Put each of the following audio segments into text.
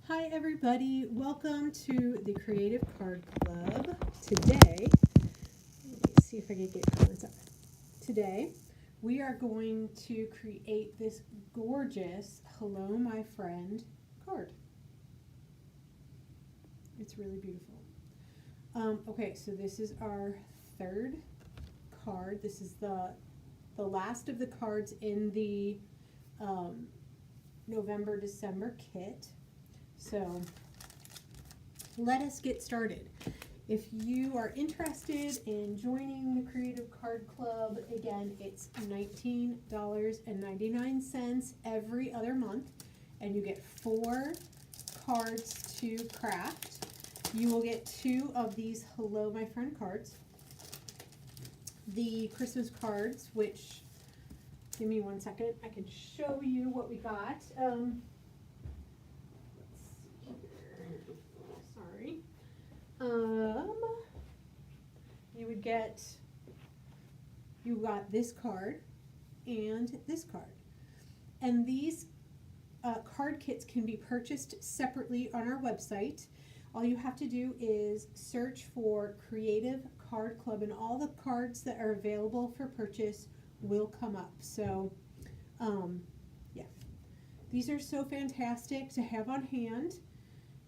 Hi everybody, welcome to the Creative Card Club. Today, let me see if I can get comments up. Today, we are going to create this gorgeous Hello My Friend card. It's really beautiful. Okay, so this is our third card. This is the last of the cards in the November-December kit. So let us get started. If you are interested in joining the Creative Card Club, again, it's $19.99 every other month, and you get 4 cards to craft. You will get 2 of these Hello My Friend cards. The Christmas cards, which, give me 1 second, I can show you what we got. You got this card and this card. And these card kits can be purchased separately on our website. All you have to do is search for Creative Card Club, and all the cards that are available for purchase will come up. So, yeah. These are so fantastic to have on hand.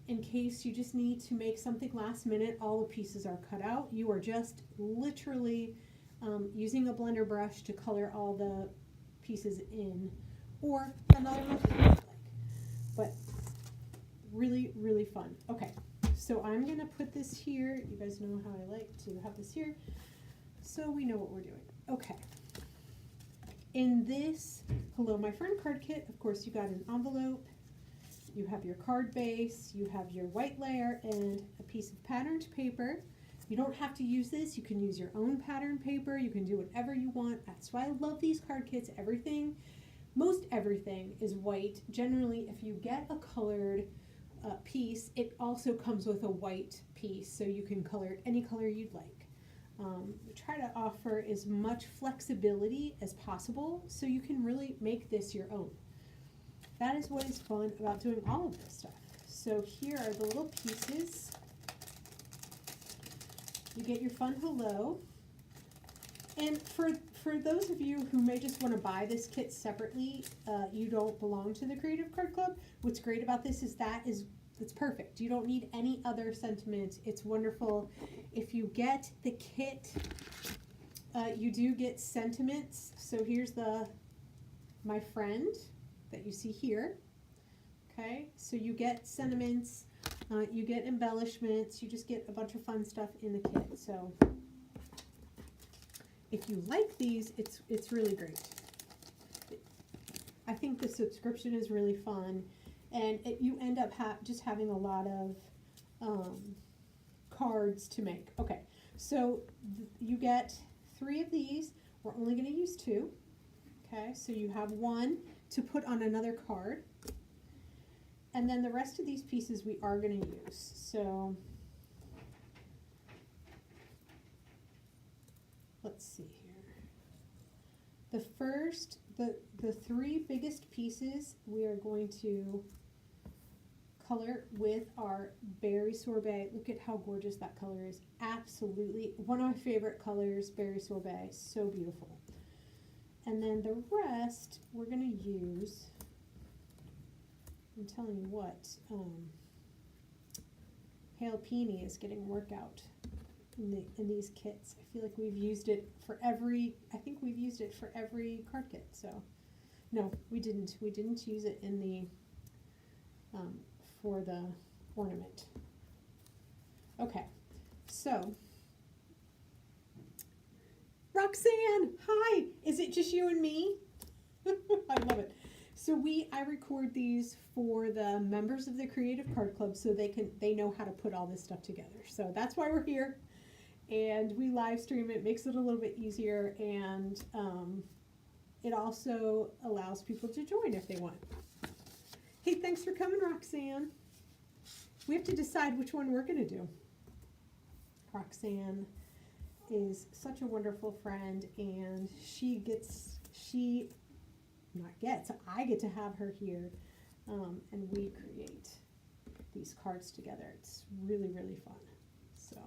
In case you just need to make something last minute, all the pieces are cut out. You are just literally using a blender brush to color all the pieces in, or another method if you like. But really, really fun. Okay, so I'm going to put this here. You guys know how I like to have this here, so we know what we're doing. Okay. In this Hello My Friend card kit, of course, you got an envelope. You have your card base, you have your white layer, and a piece of patterned paper. You don't have to use this. You can use your own pattern paper. You can do whatever you want. That's why I love these card kits. Most everything is white. Generally, if you get a colored piece, it also comes with a white piece, so you can color it any color you'd like. We try to offer as much flexibility as possible so you can really make this your own. That is what is fun about doing all of this stuff. So here are the little pieces. You get your fun hello. And for those of you who may just want to buy this kit separately, you don't belong to the Creative Card Club. What's great about this is it's perfect. You don't need any other sentiment. It's wonderful. If you get the kit, you do get sentiments. So here's my friend that you see here. Okay, so you get sentiments, you get embellishments, you just get a bunch of fun stuff in the kit. So if you like these, it's really great. I think the subscription is really fun, and you end up just having a lot of cards to make. Okay, so you get 3 of these. We're only going to use 2. Okay, so you have 1 to put on another card, and then the rest of these pieces we are going to use. So let's see here. The 3 biggest pieces we are going to color with our berry sorbet. Look at how gorgeous that color is. Absolutely one of my favorite colors, berry sorbet. So beautiful. And then the rest we're going to use, I'm telling you what, Pale Peony is getting work out in these kits. I feel like we've used it for every card kit. So no, we didn't use it in the for the ornament. Okay, so Roxanne, hi! Is it just you and me? I love it. So I record these for the members of the Creative Card Club so they know how to put all this stuff together. So that's why we're here, and we live stream it. Makes it a little bit easier, and it also allows people to join if they want. Hey, thanks for coming, Roxanne. We have to decide which one we're going to do. Roxanne is such a wonderful friend, and I get to have her here, and we create these cards together. It's really, really fun. So,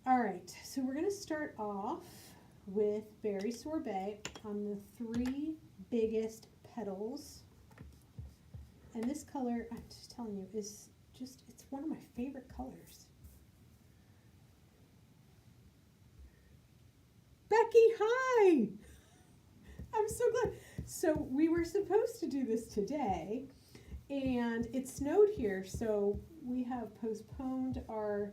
all right, so we're going to start off with Berry Sorbet on the 3 biggest petals. And this color, I'm just telling you, is just, it's one of my favorite colors. Becky, hi! I'm so glad. So we were supposed to do this today, and it snowed here, so we have postponed our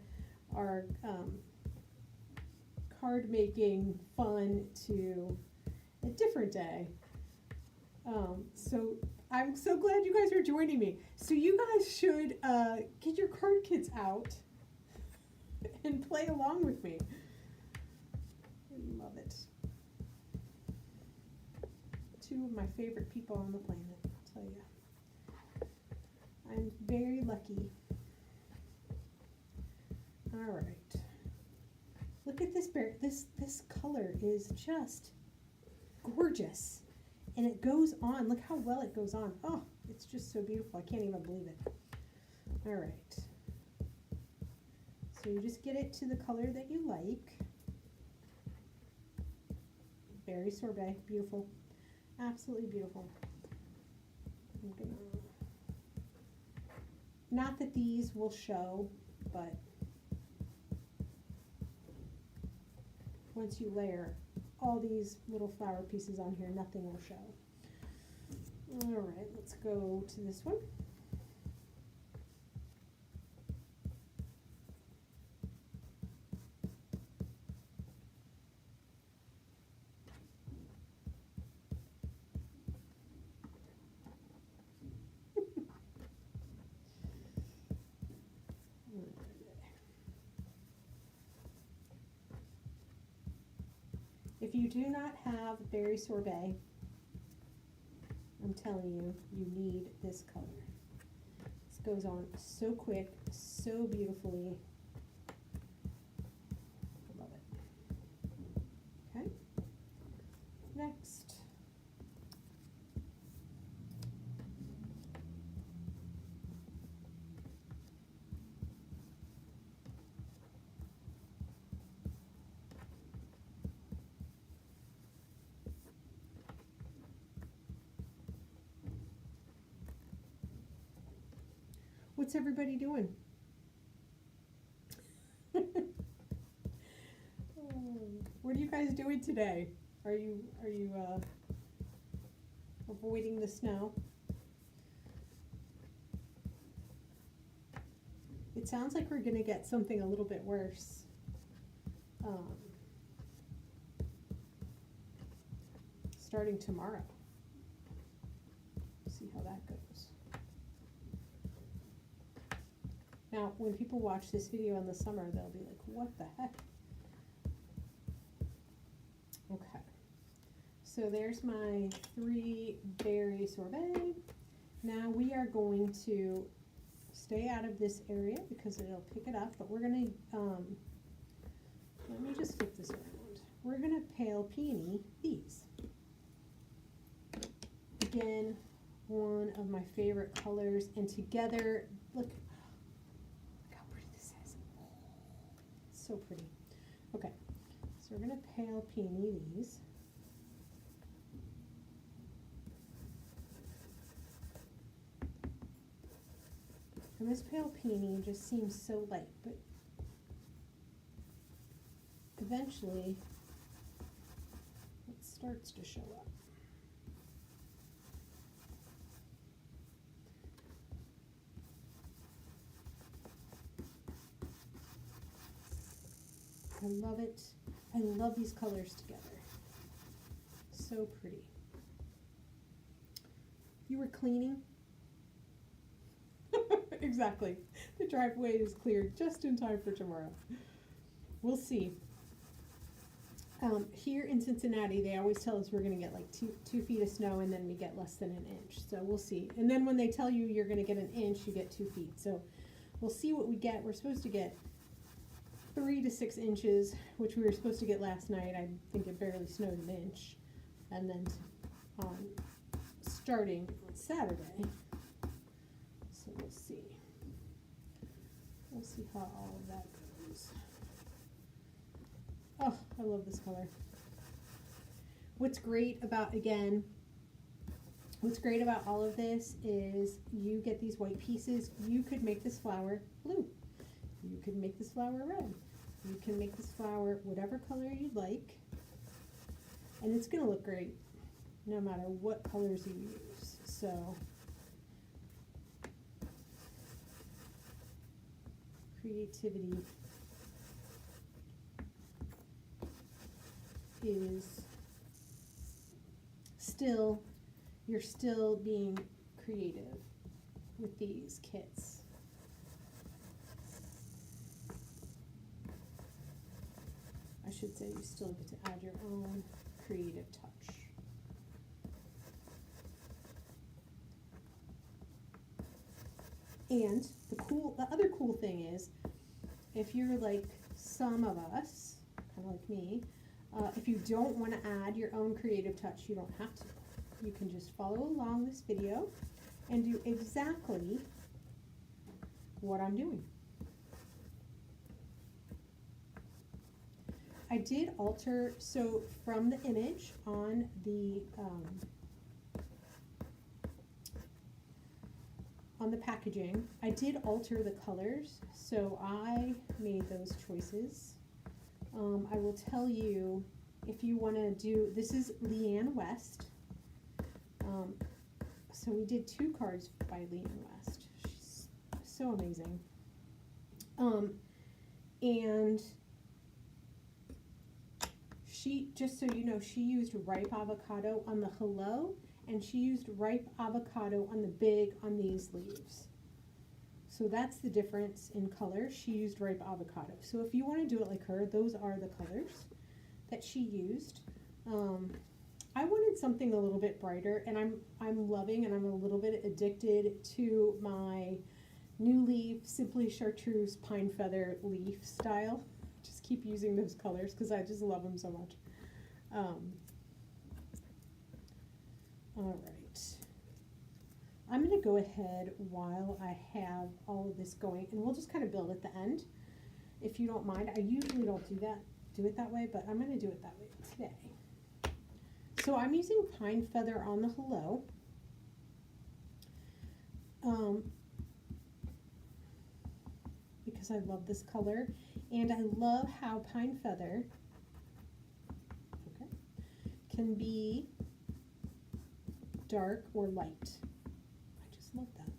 card making fun to a different day. So I'm so glad you guys are joining me. So you guys should get your card kits out and play along with me. I love it. 2 of my favorite people on the planet, I'll tell you. I'm very lucky. All right. Look at this bear. This color is just gorgeous. And it goes on. Look how well it goes on. Oh, it's just so beautiful. I can't even believe it. All right. So you just get it to the color that you like. Berry Sorbet. Beautiful. Absolutely beautiful. I'm gonna, not that these will show, but once you layer all these little flower pieces on here, nothing will show. All right, let's go to this one. If you do not have Berry Sorbet, I'm telling you, you need this color. This goes on so quick, so beautifully. Love it. Okay. Next. What's everybody doing? What are you guys doing today? Are you avoiding the snow? It sounds like we're going to get something a little bit worse. Starting tomorrow. See how that goes. Now, when people watch this video in the summer, they'll be like, what the heck? Okay. So there's my 3 Berry Sorbet. Now we are going to stay out of this area because it'll pick it up, but we're going to, let me just flip this around. We're going to pale peony these. Again, one of my favorite colors, and together, look how pretty this is. So pretty. Okay, so we're going to pale peony these. And this pale peony just seems so light, but eventually it starts to show up. I love it. I love these colors together. So pretty. You were cleaning? Exactly. The driveway is cleared just in time for tomorrow. We'll see. Here in Cincinnati, they always tell us we're going to get like two feet of snow, and then we get less than an inch. So we'll see. And then when they tell you you're going to get an inch, you get 2 feet. So we'll see what we get. We're supposed to get 3 to 6 inches, which we were supposed to get last night. I think it barely snowed an inch. And then starting on Saturday, see. We'll see how all of that goes. Oh, I love this color. What's great about, again, what's great about all of this is you get these white pieces. You could make this flower blue. You could make this flower red. You can make this flower whatever color you'd like. And it's going to look great no matter what colors you use. So, creativity is still, you're still being creative with these kits. I should say you still get to add your own creative touch. And the other cool thing is, if you're like some of us, kind of like me, if you don't want to add your own creative touch, you don't have to. You can just follow along this video and do exactly what I'm doing. I did alter, so from the image on the packaging, I did alter the colors, so I made those choices. I will tell you, if you want to do, this is Leanne West. So we did 2 cards by Leanne West. She's so amazing. And she, just so you know, she used ripe avocado on the hello, and she used ripe avocado on the big on these leaves. So that's the difference in color. She used ripe avocado. So if you want to do it like her, those are the colors that she used. I wanted something a little bit brighter, and I'm loving, and I'm a little bit addicted to my New Leaf Simply Chartreuse Pine Feather leaf style. Just keep using those colors because I just love them so much. All right. I'm going to go ahead while I have all of this going, and we'll just kind of build at the end, if you don't mind. I usually don't do it that way, but I'm going to do it that way today. So I'm using Pine Feather on the hello. Because I love this color, and I love how Pine Feather can be dark or light. I just love that.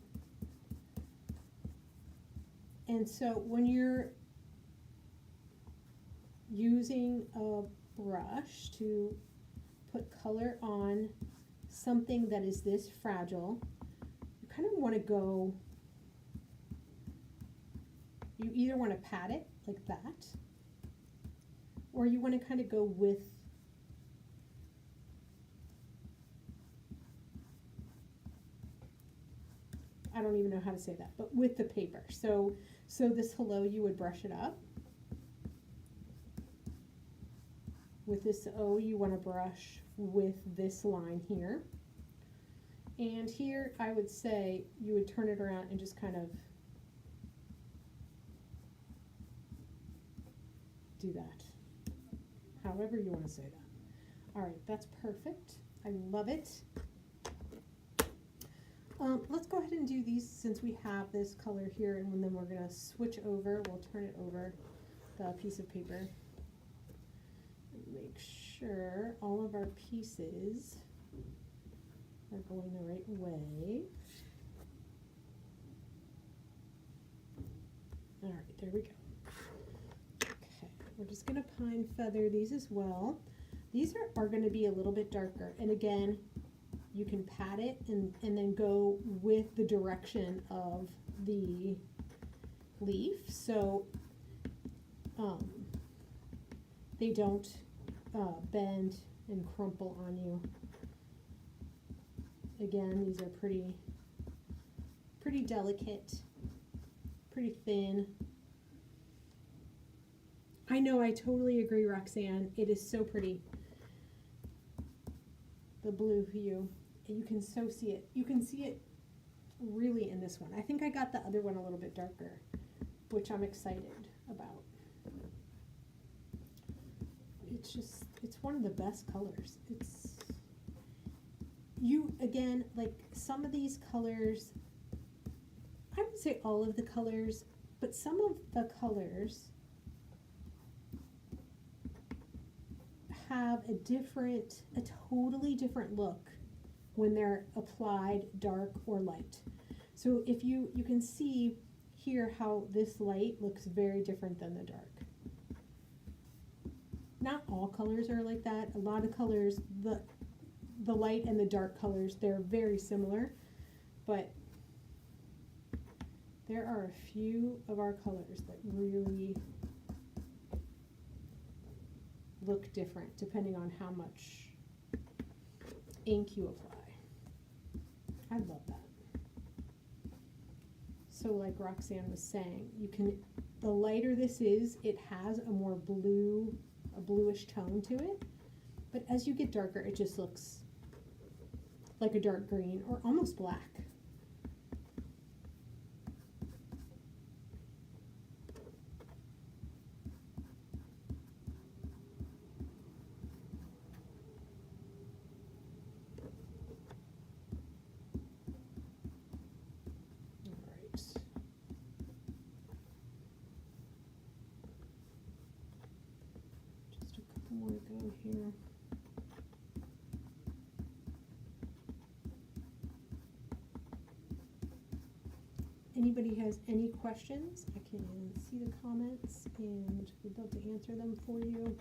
And so when you're using a brush to put color on something that is this fragile, you kind of want to go, you either want to pat it like that, or you want to kind of go with I don't even know how to say that, but with the paper. So this hello, you would brush it up. With this O, you want to brush with this line here. And here, I would say you would turn it around and just kind of do that. However you want to say that. All right, that's perfect. I love it. Let's go ahead and do these since we have this color here, and then we're going to switch over. We'll turn it over the piece of paper. Make sure all of our pieces are going the right way. All right, there we go. Okay, we're just going to Pine Feather these as well. These are going to be a little bit darker, and again, you can pat it and then go with the direction of the leaf, so they don't bend and crumple on you. Again, these are pretty delicate, pretty thin. I know, I totally agree, Roxanne. It is so pretty. The blue hue. And you can so see it. You can see it really in this one. I think I got the other one a little bit darker, which I'm excited about. It's one of the best colors. Again, like some of these colors, I would say all of the colors, but some of the colors have a totally different look when they're applied dark or light. So if you can see here how this light looks very different than the dark. Not all colors are like that. A lot of colors, the light and the dark colors, they're very similar, but there are a few of our colors that really look different depending on how much ink you apply. I love that. So like Roxanne was saying, the lighter this is, it has a more bluish tone to it. But as you get darker, it just looks like a dark green or almost black. More to go here. Anybody has any questions? I can see the comments and we'd love to answer them for you.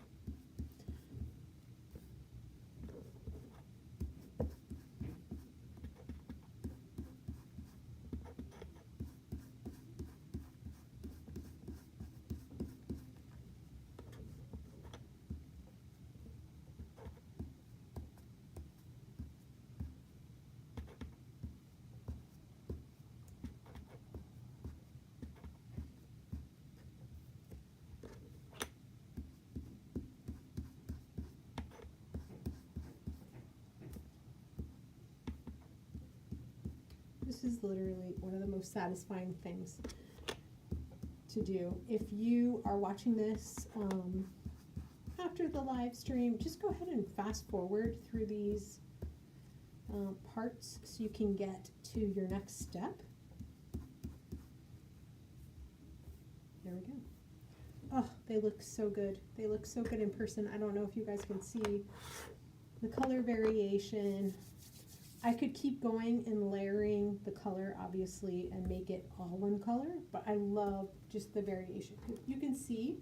This is literally one of the most satisfying things to do. If you are watching this after the live stream, just go ahead and fast forward through these parts so you can get to your next step. There we go. Oh, they look so good. They look so good in person. I don't know if you guys can see the color variation. I could keep going and layering the color, obviously, and make it all one color, but I love just the variation. You can see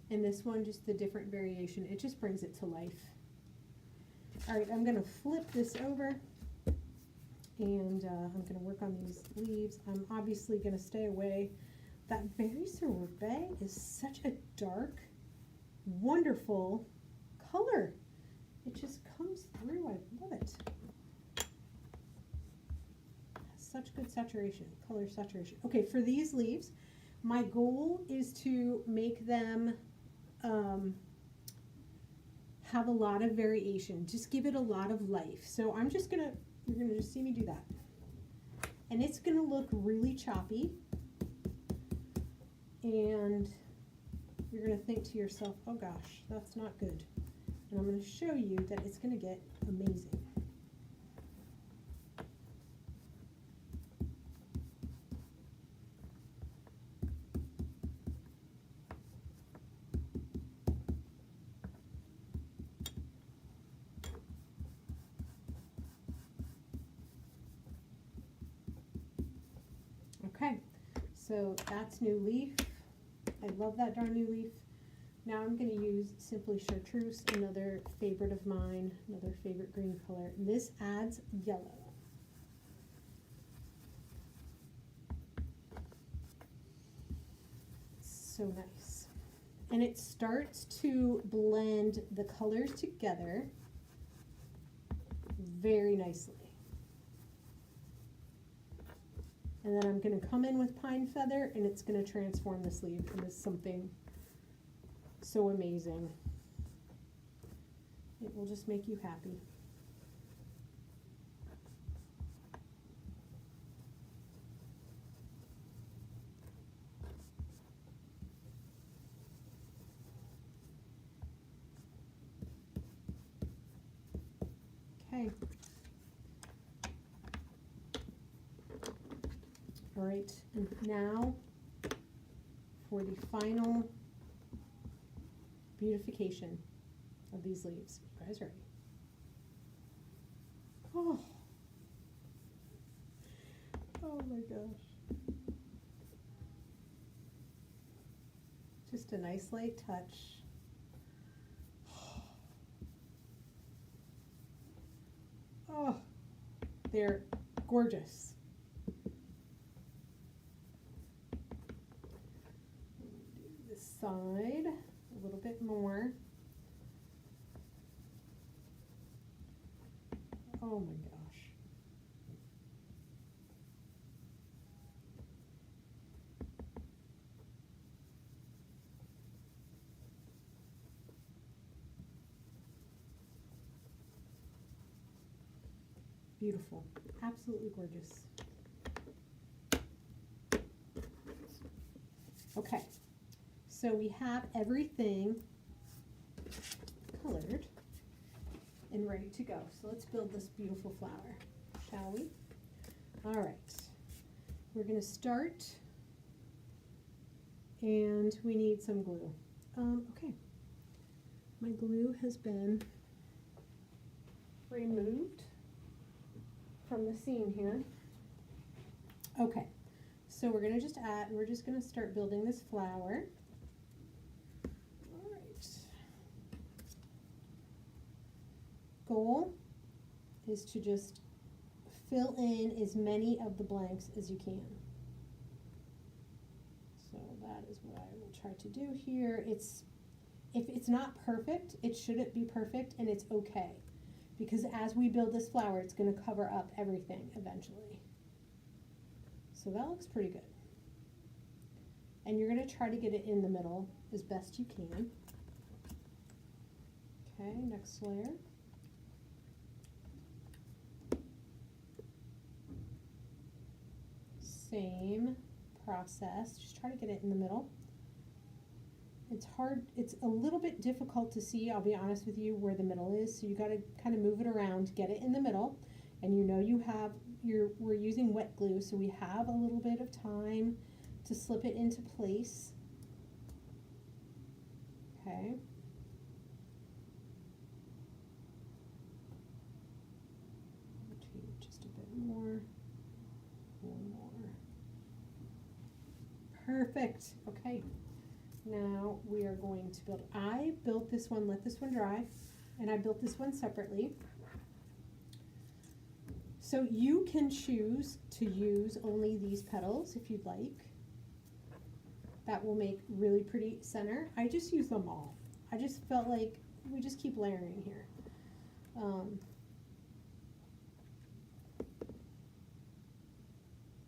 in this one just the different variation. It just brings it to life. All right, I'm going to flip this over, and I'm going to work on these leaves. I'm obviously going to stay away. That berry sorbet is such a dark, wonderful color. It just comes through. I love it. Such good saturation, color saturation. Okay, for these leaves, my goal is to make them have a lot of variation. Just give it a lot of life. So I'm just gonna, you're gonna just see me do that. And it's gonna look really choppy. And you're gonna think to yourself, oh gosh, that's not good. And I'm gonna show you that it's gonna get amazing. Okay, so that's new leaf. I love that darn new leaf. Now I'm going to use Simply Chartreuse, another favorite of mine, another favorite green color. And this adds yellow. So nice. And it starts to blend the colors together very nicely. And then I'm going to come in with pine feather, and it's going to transform this leaf into something so amazing. It will just make you happy. Okay. All right, and now for the final beautification of these leaves. You guys ready? Oh. Oh my gosh. Just a nice light touch. Oh, they're gorgeous. Do this side a little bit more. Oh my gosh. Beautiful. Absolutely gorgeous. Okay, so we have everything colored and ready to go. So let's build this beautiful flower, shall we? All right, we're going to start, and we need some glue. Okay, my glue has been removed from the seam here. Okay, so we're going to just add, we're just going to start building this flower. All right. Goal is to just fill in as many of the blanks as you can. So that is what I will try to do here. If it's not perfect, it shouldn't be perfect, and it's okay. Because as we build this flower, it's going to cover up everything eventually. So that looks pretty good. And you're going to try to get it in the middle as best you can. Okay, next layer. Same process, just try to get it in the middle. It's hard, it's a little bit difficult to see, I'll be honest with you, where the middle is, so you got to kind of move it around, get it in the middle, and you know you have, we're using wet glue, so we have a little bit of time to slip it into place. Okay. Rotate just a bit more. One more. Perfect. Okay. Now we are going to build, I built this one, let this one dry, and I built this one separately. So you can choose to use only these petals if you'd like. That will make really pretty center. I just use them all. I just felt like we just keep layering here.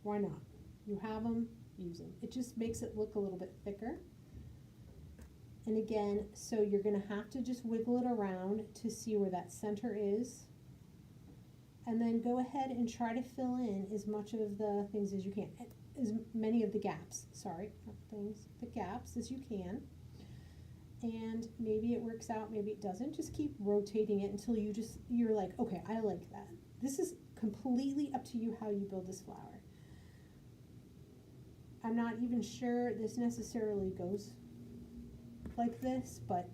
Why not? You have them, use them. It just makes it look a little bit thicker. And again, so you're going to have to just wiggle it around to see where that center is. And then go ahead and try to fill in as much of the things as you can. As many of the gaps, sorry, not things, the gaps as you can. And maybe it works out, maybe it doesn't. Just keep rotating it until you're like, okay, I like that. This is completely up to you how you build this flower. I'm not even sure this necessarily goes like this, but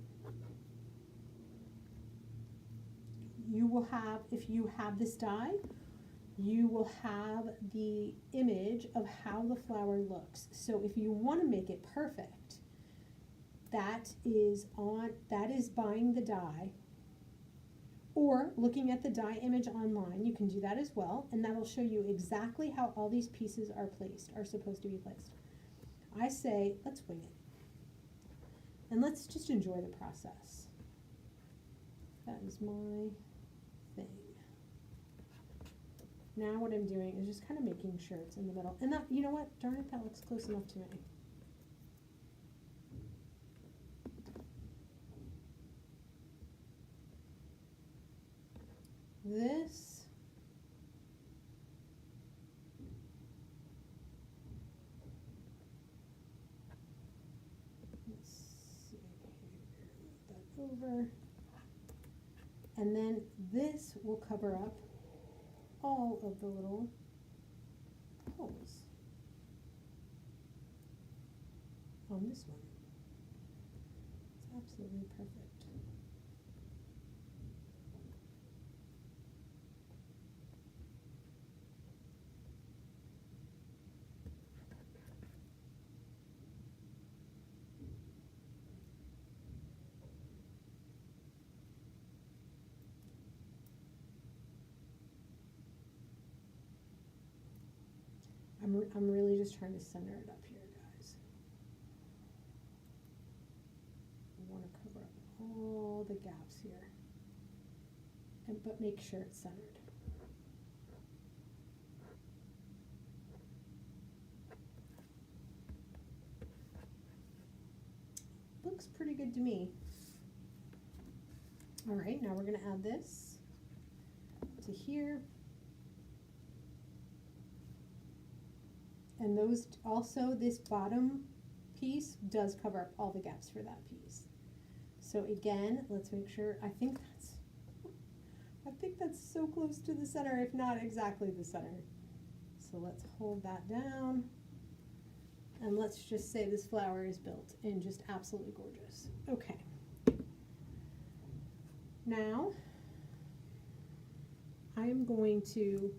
you will have, if you have this die, you will have the image of how the flower looks. So if you want to make it perfect, that is buying the die or looking at the die image online. You can do that as well, and that'll show you exactly how all these pieces are supposed to be placed. I say, let's wing it. And let's just enjoy the process. That is my thing. Now what I'm doing is just kind of making sure it's in the middle. And that, you know what? Darn it, that looks close enough to me. This let's see here, move that over. And then this will cover up all of the little holes on this one. It's absolutely perfect. I'm really just trying to center it up here, guys. I want to cover up all the gaps here, but make sure it's centered. Looks pretty good to me. All right, now we're going to add this to here. And those also, this bottom piece does cover up all the gaps for that piece. So again, let's make sure, I think that's so close to the center, if not exactly the center. So let's hold that down. And let's just say this flower is built and just absolutely gorgeous. Okay. Now, I am going to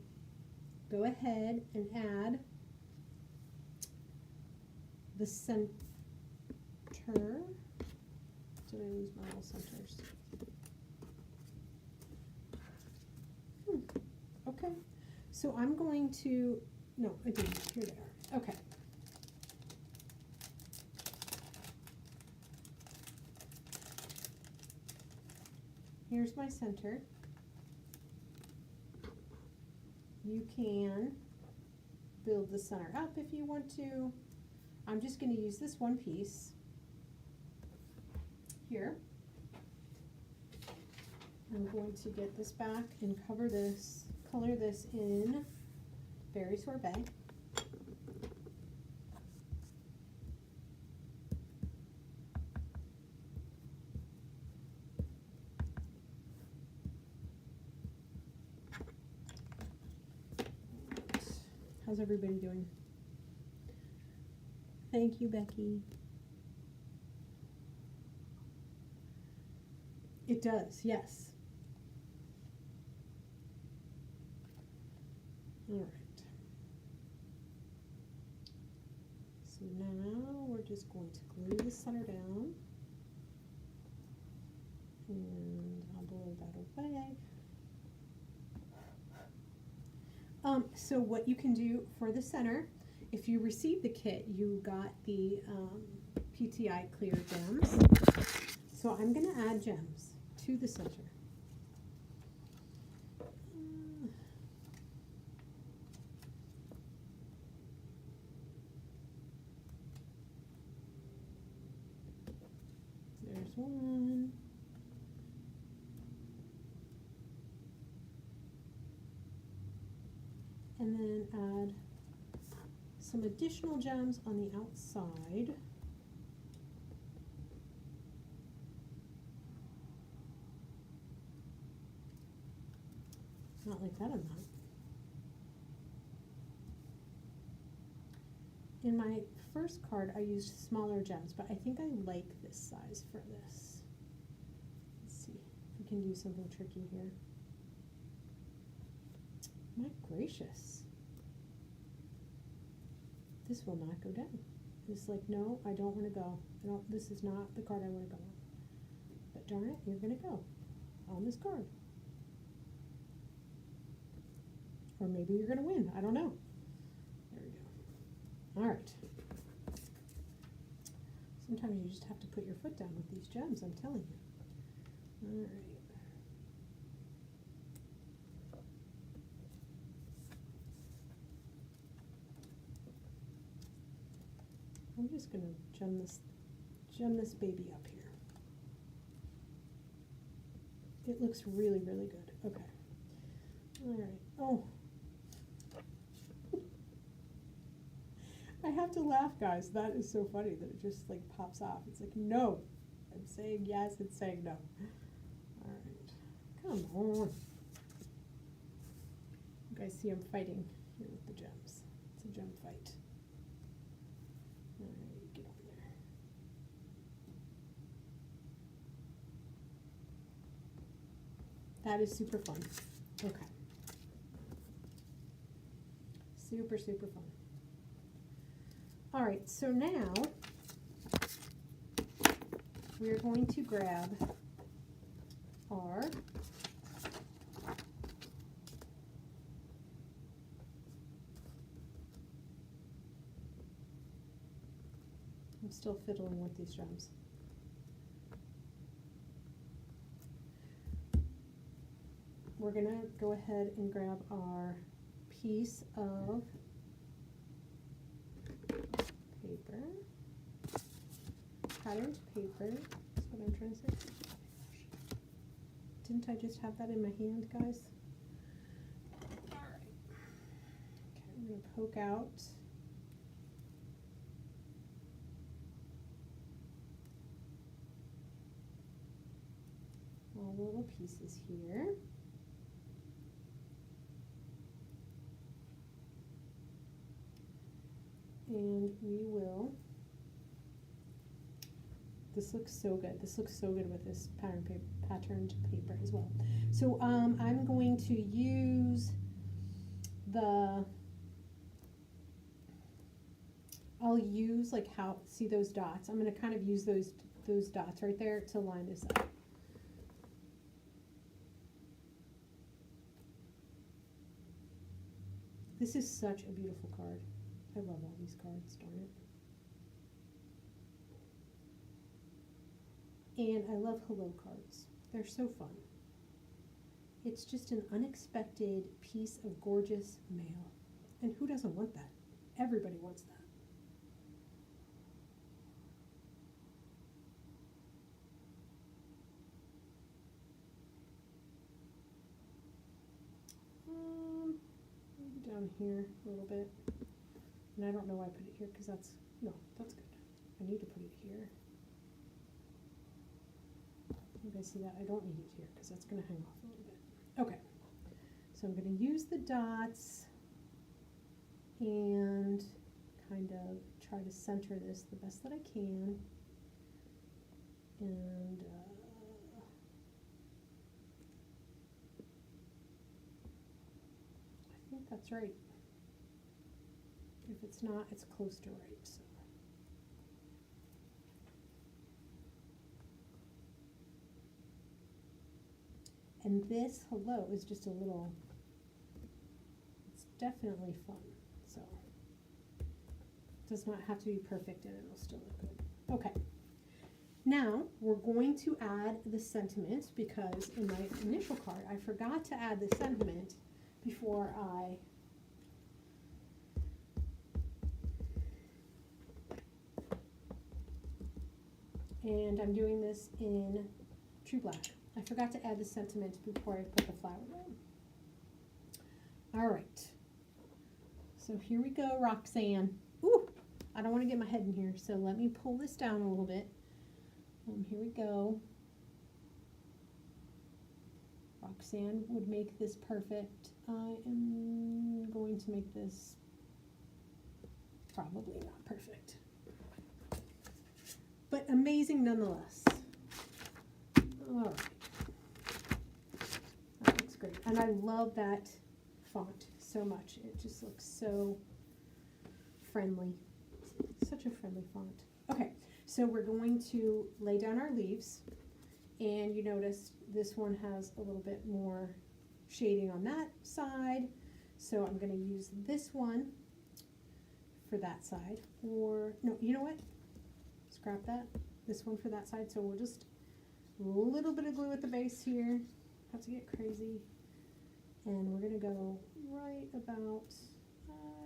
go ahead and add the center. Did I lose my little centers? Okay. So I'm going to, no, I didn't. Here they are. Okay. Here's my center. You can build the center up if you want to. I'm just going to use this one piece here. I'm going to get this back and cover this, color this in Berry Sorbet. How's everybody doing? Thank you, Becky. It does, yes. All right. So now we're just going to glue the center down. And I'll blow that away. So what you can do for the center, if you received the kit, you got the PTI clear gems. So I'm going to add gems to the center. There's one. And then add some additional gems on the outside. Not like that amount. In my first card, I used smaller gems, but I think I like this size for this. Let's see if we can do something tricky here. My gracious. This will not go down. It's like, no, I don't want to go. This is not the card I want to go on. But darn it, you're going to go on this card. Or maybe you're going to win. I don't know. There we go. All right. Sometimes you just have to put your foot down with these gems, I'm telling you. All right. I'm just going to gem this baby up here. It looks really, really good. Okay. All right. Oh. I have to laugh, guys. That is so funny that it just like pops off. It's like, no. I'm saying yes, it's saying no. All right. Come on. You guys see I'm fighting here with the gems. It's a gem fight. All right, get over there. That is super fun. Okay. Super, super fun. All right, so now we're going to grab our I'm still fiddling with these gems. We're gonna go ahead and grab our piece of paper, patterned paper, that's what I'm trying to say. Didn't I just have that in my hand, guys? Alright. Okay, I'm going to poke out all the little pieces here. And we will, this looks so good. This looks so good with this patterned paper as well. So I'm going to use I'll use like how, see those dots? I'm going to kind of use those dots right there to line this up. This is such a beautiful card. I love all these cards, darn it. And I love hello cards. They're so fun. It's just an unexpected piece of gorgeous mail. And who doesn't want that? Everybody wants that. Maybe down here a little bit. And I don't know why I put it here because that's, no, that's good. I need to put it here. You guys see that? I don't need it here because that's going to hang off a little bit. Okay. So I'm going to use the dots and kind of try to center this the best that I can. And I think that's right. If it's not, it's close to right. So. And this hello is just a little, it's definitely fun. So it does not have to be perfect and it'll still look good. Okay. Now we're going to add the sentiment because in my initial card I forgot to add the sentiment before I and I'm doing this in True Black. I forgot to add the sentiment before I put the flower down. All right. So here we go, Roxanne. Ooh, I don't want to get my head in here, so let me pull this down a little bit. Here we go. Roxanne would make this perfect. I am going to make this probably not perfect, but amazing nonetheless. All right. That looks great. And I love that font so much. It just looks so friendly. Such a friendly font. Okay, so we're going to lay down our leaves. And you notice this one has a little bit more shading on that side. So I'm going to use this one for that side. Or, no, you know what? Scrap that. This one for that side. So we'll just a little bit of glue at the base here. Have to get crazy. And we're going to go right about,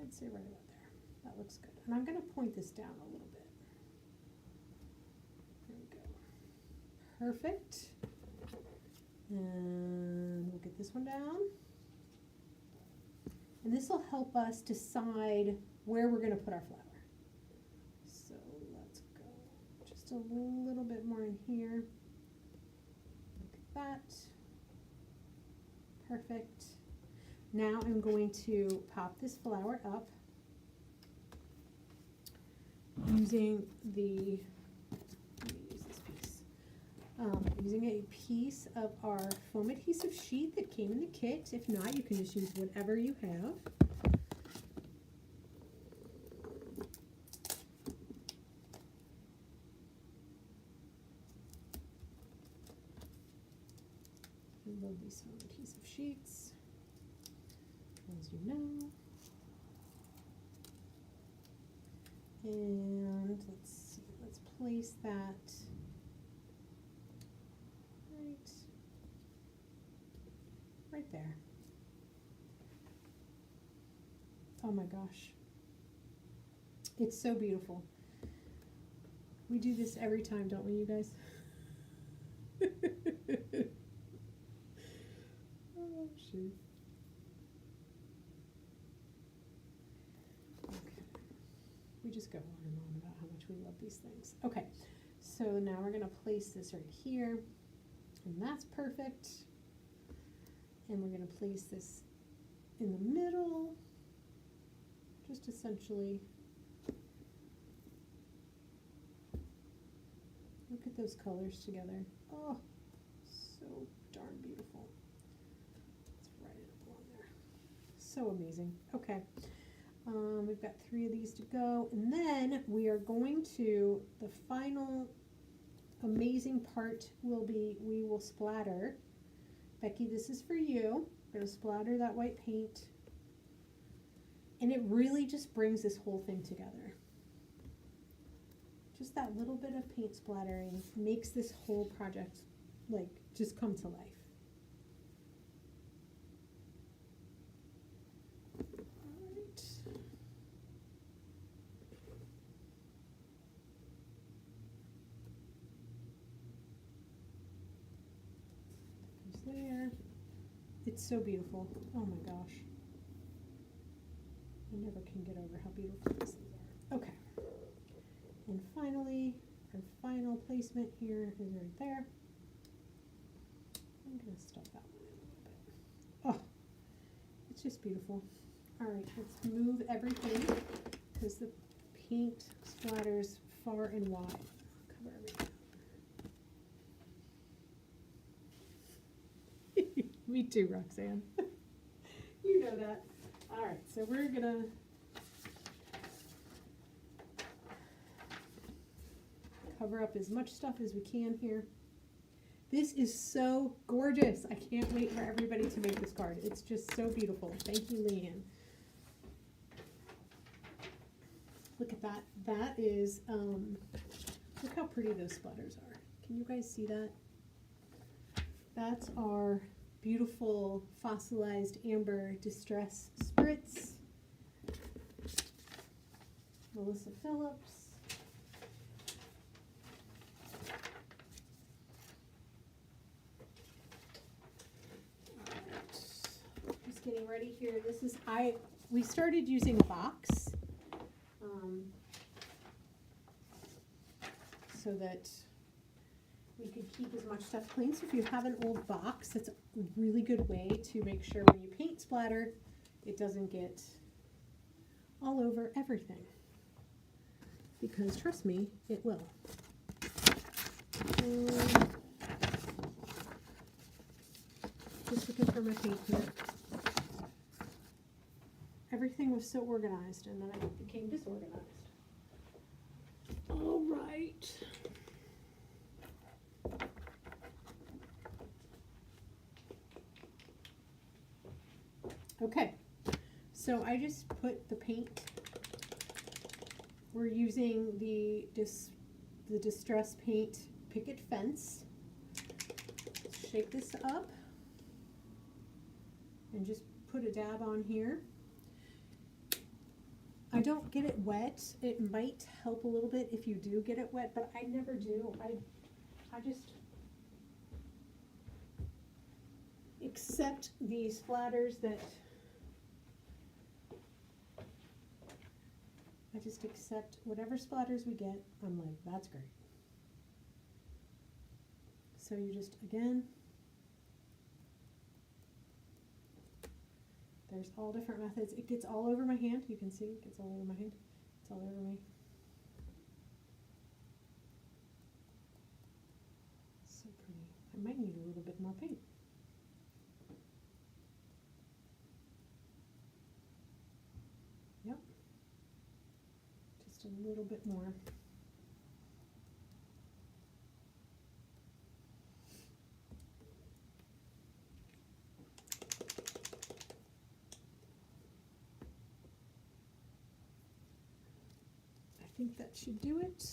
I'd say right about there. That looks good. And I'm going to point this down a little bit. There we go. Perfect. And we'll get this one down. And this will help us decide where we're going to put our flower. So let's go just a little bit more in here. Like that. Perfect. Now I'm going to pop this flower up using the, let me use this piece, using a piece of our foam adhesive sheet that came in the kit. If not, you can just use whatever you have. I love these foam adhesive sheets, as you know. And let's see, let's place that right there. Oh my gosh. It's so beautiful. We do this every time, don't we, you guys? Oh, shoot. Okay. We just go on and on about how much we love these things. Okay, so now we're going to place this right here, and that's perfect. And we're going to place this in the middle, just essentially. Look at those colors together. Oh, so darn beautiful. Let's write it up on there. So amazing. Okay, we've got 3 of these to go, and then we are going to, the final amazing part will be, we will splatter. Becky, this is for you. We're going to splatter that white paint, and it really just brings this whole thing together. Just that little bit of paint splattering makes this whole project like just come to life. All right. There's there. It's so beautiful. Oh my gosh. I never can get over how beautiful these things are. Okay. And finally, our final placement here is right there. I'm going to stuff that one in a little bit. Oh, it's just beautiful. All right, let's move everything because the paint splatters far and wide. Cover everything. Me too, Roxanne. You know that. All right, so we're going to cover up as much stuff as we can here. This is so gorgeous. I can't wait for everybody to make this card. It's just so beautiful. Thank you, Leanne. Look at that. That is, look how pretty those splatters are. Can you guys see that? That's our beautiful fossilized amber distress spritz. Melissa Phillips. Getting ready here. This is, we started using a box so that we could keep as much stuff clean. So if you have an old box, that's a really good way to make sure when you paint splatter, it doesn't get all over everything. Because trust me, it will. Just looking for my paint here. Everything was so organized, and then it became disorganized. All right. Okay, so I just put the paint. We're using the Distress Paint Picket Fence. Shake this up and just put a dab on here. I don't get it wet. It might help a little bit if you do get it wet, but I never do. I just accept these splatters that I just accept whatever splatters we get. I'm like, that's great. So you just, again, there's all different methods. It gets all over my hand. You can see it gets all over my hand. It's all over me. So pretty. I might need a little bit more paint. Yep. Just a little bit more. I think that should do it.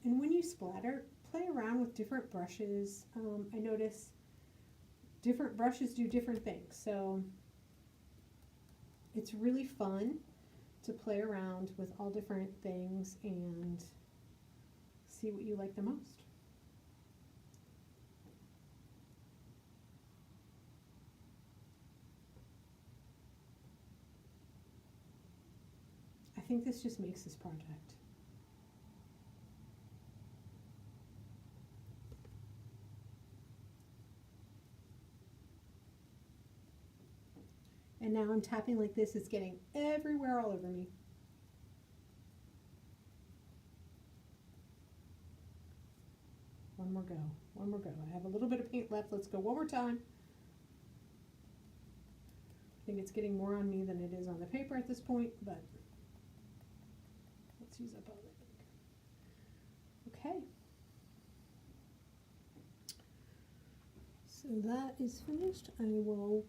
And when you splatter, play around with different brushes. I notice different brushes do different things, so it's really fun to play around with all different things and see what you like the most. I think this just makes this project. And now I'm tapping like this, it's getting everywhere all over me. One more go, one more go. I have a little bit of paint left, let's go one more time. I think it's getting more on me than it is on the paper at this point, but let's use up all that ink. Okay. So that is finished. I will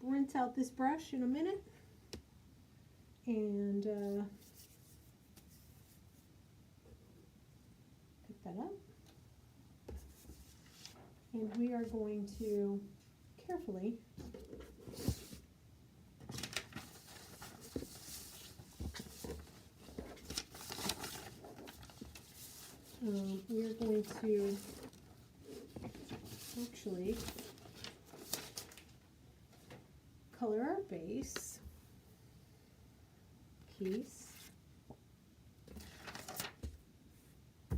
rinse out this brush in a minute and pick that up. And we are going to carefully we are going to actually color our base piece. Oh,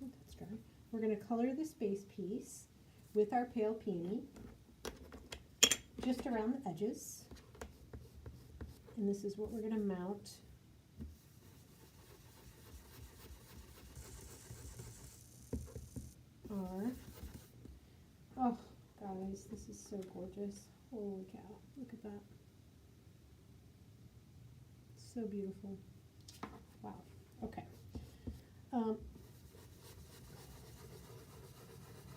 that's dry. We're going to color this base piece with our pale peony just around the edges. And this is what we're going to mount our, oh guys, this is so gorgeous. Holy cow, look at that. So beautiful. Wow, okay.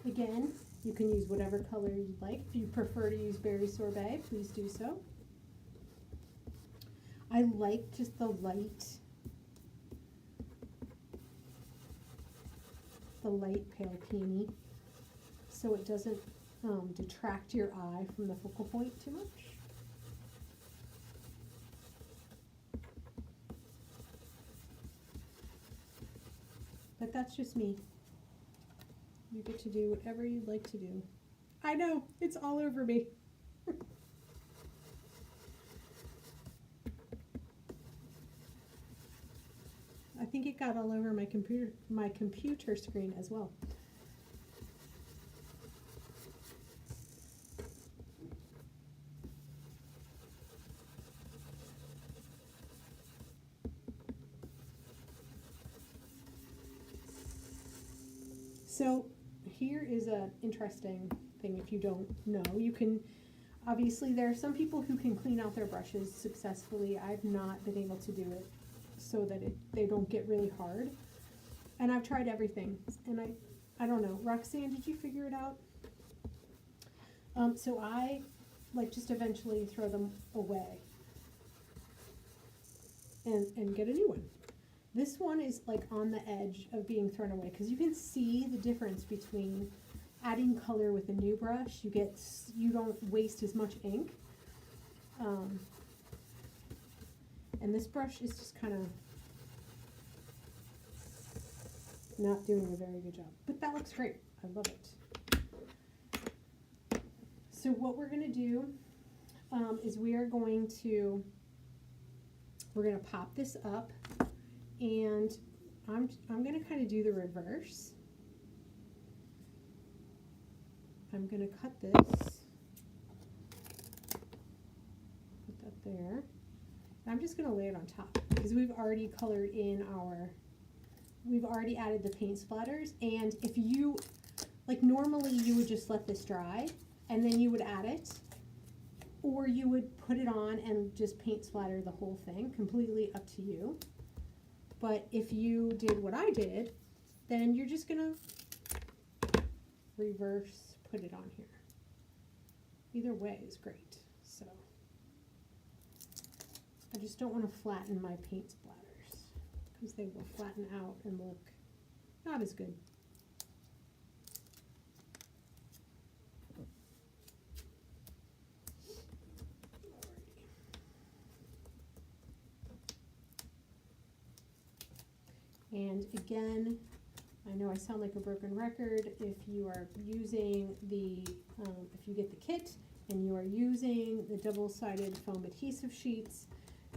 Again, you can use whatever color you'd like. If you prefer to use berry sorbet, please do so. I like just the light pale peony, so it doesn't detract your eye from the focal point too much. But that's just me. You get to do whatever you'd like to do. I know, it's all over me. I think it got all over my computer screen as well. So here is an interesting thing. If you don't know, you can, obviously there are some people who can clean out their brushes successfully. I've not been able to do it so that they don't get really hard. And I've tried everything, and I don't know. Roxanne, did you figure it out? So I just eventually throw them away and get a new one. This one is like on the edge of being thrown away because you can see the difference between adding color with a new brush. You don't waste as much ink. And this brush is just kind of not doing a very good job. But that looks great. I love it. So what we're going to do is we're going to pop this up, and I'm going to kind of do the reverse. I'm going to cut this, put that there. And I'm just going to lay it on top because we've already colored in we've already added the paint splatters. And if you, like normally you would just let this dry and then you would add it, or you would put it on and just paint splatter the whole thing, completely up to you. But if you did what I did, then you're just gonna reverse, put it on here. Either way is great. So I just don't want to flatten my paint splatters because they will flatten out and look not as good. And again, I know I sound like a broken record. If you are using if you get the kit and you are using the double-sided foam adhesive sheets,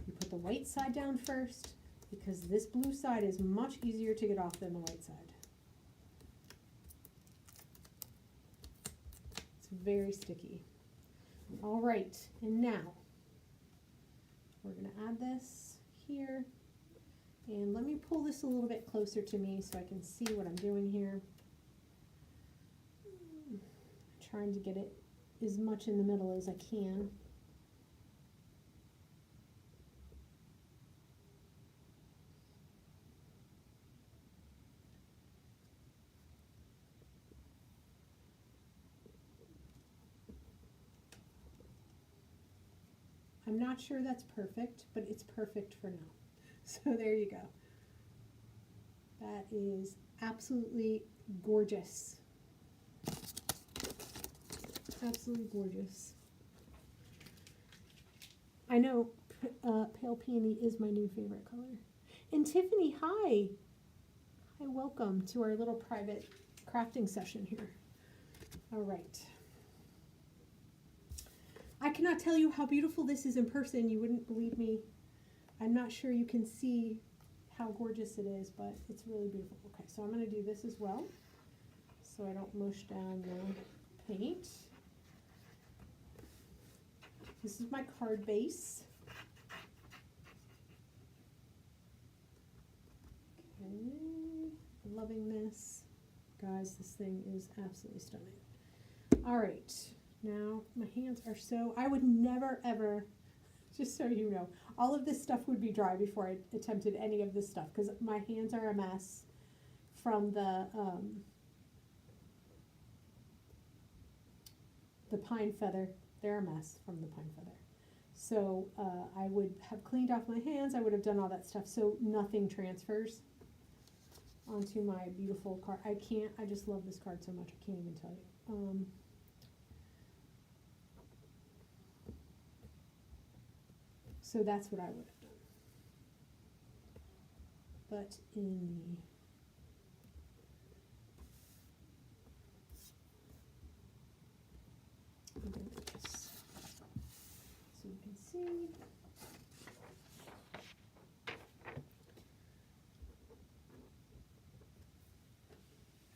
you put the white side down first because this blue side is much easier to get off than the white side. It's very sticky. All right, and now we're going to add this here. And let me pull this a little bit closer to me so I can see what I'm doing here. I'm trying to get it as much in the middle as I can. I'm not sure that's perfect, but it's perfect for now. So there you go. That is absolutely gorgeous. Absolutely gorgeous. I know pale peony is my new favorite color. And Tiffany, hi. Hi, welcome to our little private crafting session here. All right. I cannot tell you how beautiful this is in person. You wouldn't believe me. I'm not sure you can see how gorgeous it is, but it's really beautiful. Okay, so I'm going to do this as well so I don't mush down the paint. This is my card base. Okay, loving this. Guys, this thing is absolutely stunning. All right, now my hands are so, I would never ever, just so you know, all of this stuff would be dry before I attempted any of this stuff because my hands are a mess from the pine feather. They're a mess from the pine feather. So I would have cleaned off my hands. I would have done all that stuff so nothing transfers onto my beautiful card. I just love this card so much. I can't even tell you. So that's what I would have done. But in this, so you can see.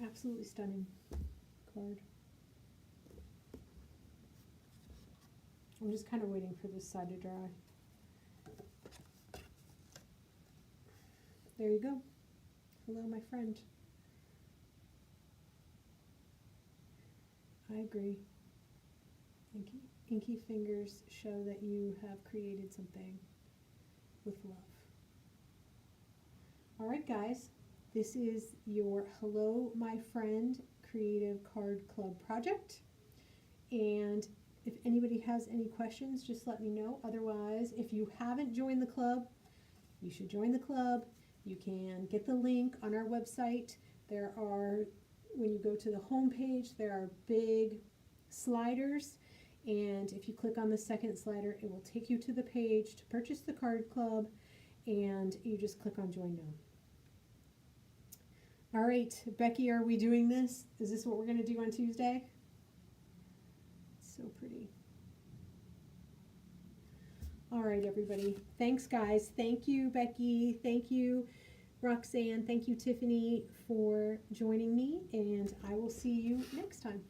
Absolutely stunning card. I'm just kind of waiting for this side to dry. There you go. Hello, my friend. I agree. Inky fingers show that you have created something with love. All right, guys. This is your Hello, my friend Creative Card Club project. And if anybody has any questions, just let me know. Otherwise, if you haven't joined the club, you should join the club. You can get the link on our website. There are, when you go to the home page, there are big sliders. And if you click on the second slider, it will take you to the page to purchase the card club. And you just click on Join Now. All right, Becky, are we doing this? Is this what we're going to do on Tuesday? It's so pretty. All right, everybody. Thanks, guys. Thank you, Becky. Thank you, Roxanne. Thank you, Tiffany, for joining me. And I will see you next time.